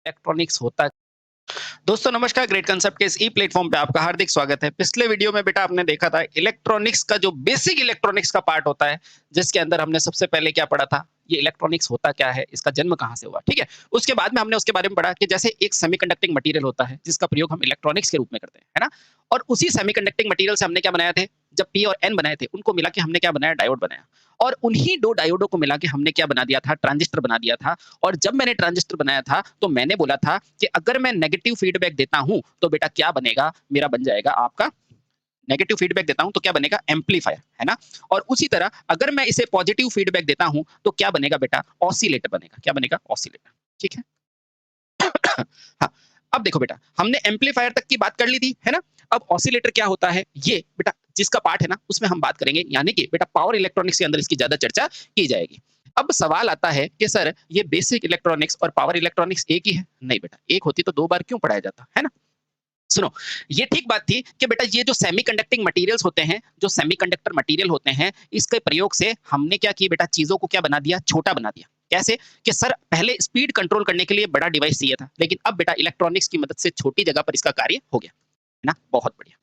Electronics होता। दोस्तों नमस्कार, ग्रेट कंसेप्ट के इस ई प्लेटफॉर्म पे आपका हार्दिक स्वागत है। पिछले वीडियो में बेटा आपने देखा था इलेक्ट्रॉनिक्स का जो बेसिक इलेक्ट्रॉनिक्स का पार्ट होता है, जिसके अंदर हमने सबसे पहले क्या पढ़ा था, ये इलेक्ट्रॉनिक्स होता क्या है, इसका जन्म कहाँ से हुआ, ठीक है। उसके बाद में हमने उसके बारे में पढ़ा कि जैसे एक सेमीकंडक्टिंग मटेरियल होता है जिसका प्रयोग हम इलेक्ट्रॉनिक्स के रूप में करते हैं, है ना। और उसी सेमीकंडक्टिंग मटेरियल से हमने क्या बनाया थे, जब पी और एन बनाए थे उनको मिला के हमने क्या बनाया, डायोड बनाया। और उन्हीं दो डायोडों को मिला के हमने क्या बना दिया था, ट्रांजिस्टर बना दिया था। और जब मैंने ट्रांजिस्टर बनाया था तो मैंने बोला था कि अगर मैं नेगेटिव फीडबैक देता हूं तो बेटा क्या बनेगा, मेरा बन जाएगा आपका नेगेटिव फीडबैक देता हूं तो क्या बनेगा, एम्पलीफायर, है ना। और उसी तरह अगर मैं इसे पॉजिटिव फीडबैक देता हूं तो क्या बनेगा बेटा, ऑसिलेटर बनेगा। क्या बनेगा, ऑसिलेटर, ठीक है। हाँ, अब देखो बेटा हमने एम्पलीफायर तक की बात कर ली थी, है ना। अब ऑसिलेटर क्या होता है, ये बेटा जिसका पार्ट है ना उसमें हम बात करेंगे, यानी कि बेटा पावर इलेक्ट्रॉनिक्स के अंदर इसकी ज्यादा चर्चा की जाएगी। अब सवाल आता है कि सर ये बेसिक इलेक्ट्रॉनिक्स और पावर इलेक्ट्रॉनिक्स एक ही है। नहीं बेटा, एक होती तो दो बार क्यों पढ़ाया जाता, है ना। सुनो, ये ठीक बात थी कि बेटा ये जो सेमीकंडक्टिंग मटेरियल्स होते हैं, जो सेमीकंडक्टर मटेरियल होते हैं, इसके प्रयोग से हमने क्या किया बेटा, चीजों को क्या बना दिया, छोटा बना दिया। कैसे कि सर पहले स्पीड कंट्रोल करने के लिए बड़ा डिवाइस चाहिए था, लेकिन अब बेटा इलेक्ट्रॉनिक्स की मदद से छोटी जगह पर इसका कार्य हो गया, है ना। बहुत बढ़िया।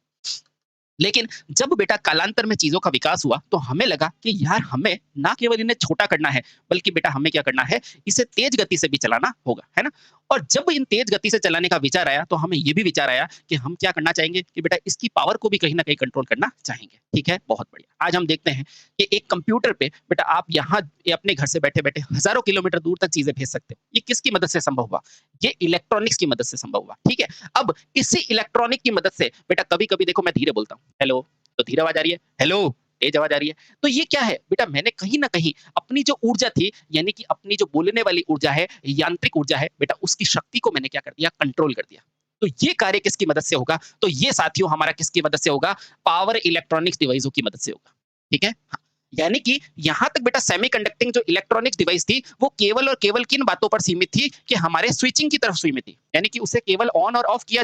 लेकिन जब बेटा कालांतर में चीजों का विकास हुआ तो हमें लगा कि यार हमें ना केवल इन्हें छोटा करना है, बल्कि बेटा हमें क्या करना है, इसे तेज गति से भी चलाना होगा, है ना। और जब इन तेज गति से चलाने का विचार आया तो हमें ये भी विचार आया कि हम क्या करना चाहेंगे कि बेटा इसकी पावर को भी कहीं ना कहीं कंट्रोल करना चाहेंगे, ठीक है। बहुत बढ़िया। आज हम देखते हैं कि एक कंप्यूटर पे बेटा आप यहाँ अपने घर से बैठे बैठे हजारों किलोमीटर दूर तक चीजें भेज सकते हो। ये किसकी मदद से संभव हुआ, ये इलेक्ट्रॉनिक्स की मदद से संभव हुआ, ठीक है। अब इसी इलेक्ट्रॉनिक की मदद से बेटा कभी कभी देखो मैं धीरे बोलता हूँ, हेलो तो धीरे आवाज आ रही है, हेलो तेज आवाज आ रही है। तो ये क्या है बेटा, मैंने कहीं ना कहीं अपनी जो ऊर्जा थी, यानी कि अपनी जो बोलने वाली ऊर्जा है, यांत्रिक ऊर्जा है बेटा, उसकी शक्ति को मैंने क्या कर दिया, कंट्रोल कर दिया। तो ये कार्य किसकी मदद से होगा, तो ये साथियों हमारा किसकी मदद से होगा, पावर इलेक्ट्रॉनिक्स डिवाइसों की मदद से होगा, ठीक है। हाँ, यानी कि यहां तक बेटा सेमीकंडक्टिंग जो इलेक्ट्रॉनिक्स डिवाइस थी वो केवल और केवल किन बातों पर सीमित थी कि हमारे स्विचिंग की तरफ सीमित थी, यानी कि उसे केवल ऑन और ऑफ किया